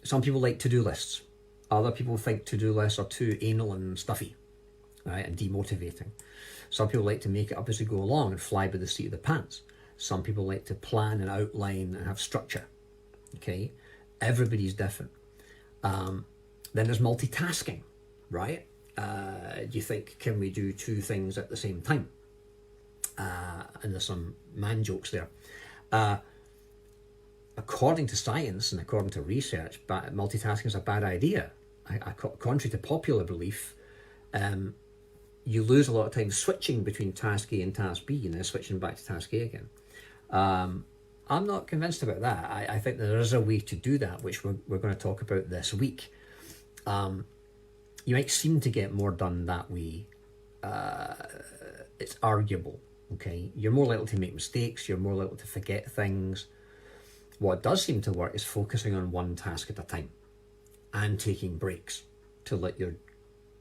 Some people like to-do lists. Other people think to-do lists are too anal and stuffy, right, and demotivating. Some people like to make it up as they go along and fly by the seat of the pants. Some people like to plan and outline and have structure. Okay, everybody's different. Then there's multitasking, right? Do you think, can we do two things at the same time? And there's some man jokes there. According to science and according to research, multitasking is a bad idea. Contrary to popular belief, you lose a lot of time switching between task A and task B and then switching back to task A again. I'm not convinced about that. I think there is a way to do that, which we're going to talk about this week. You might seem to get more done that way. It's arguable, okay? You're more likely to make mistakes. You're more likely to forget things. What does seem to work is focusing on one task at a time and taking breaks to let your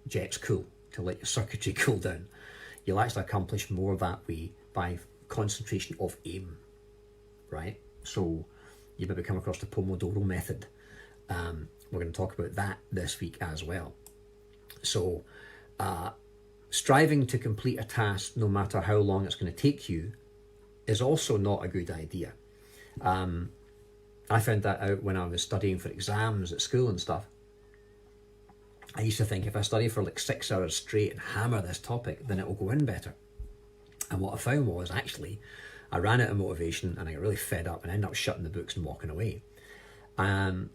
jets cool, to let your circuitry cool down. You'll actually accomplish more that way by concentration of aim, right? So you maybe come across the Pomodoro method. We're going to talk about that this week as well. So striving to complete a task, no matter how long it's going to take you, is also not a good idea. I found that out when I was studying for exams at school and stuff. I used to think if I study for like 6 hours straight and hammer this topic, then it will go in better. And what I found was actually I ran out of motivation and I got really fed up and ended up shutting the books and walking away. And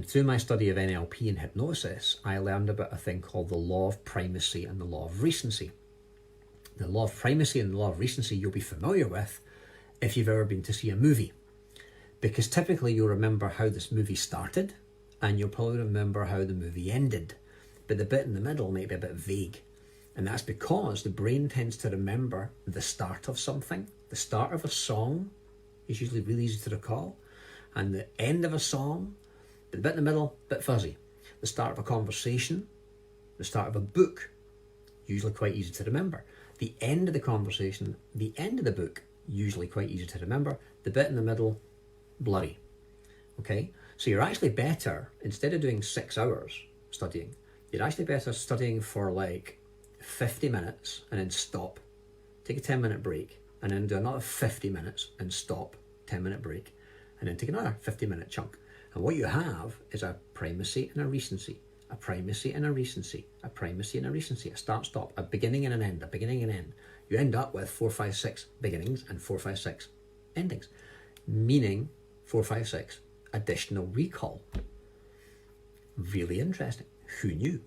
through my study of NLP and hypnosis, I learned about a thing called the law of primacy and the law of recency. The law of primacy and the law of recency you'll be familiar with if you've ever been to see a movie. Because typically you'll remember how this movie started and you'll probably remember how the movie ended. But the bit in the middle might be a bit vague. And that's because the brain tends to remember the start of something. The start of a song is usually really easy to recall. And the end of a song, the bit in the middle, a bit fuzzy. The start of a conversation, the start of a book, usually quite easy to remember. The end of the conversation, the end of the book, usually quite easy to remember. The bit in the middle, blurry. Okay? So you're actually better, instead of doing 6 hours studying, you're actually better studying for like 50 minutes and then stop. Take a 10-minute break and then do another 50 minutes and stop, 10-minute break, and then take another 50-minute chunk. And what you have is a primacy and a recency, a primacy and a recency, a primacy and a recency, a start-stop, a beginning and an end, a beginning and end. You end up with 4, 5, 6 beginnings and 4, 5, 6 endings, meaning 4, 5, 6 additional recall. Really interesting. Who knew?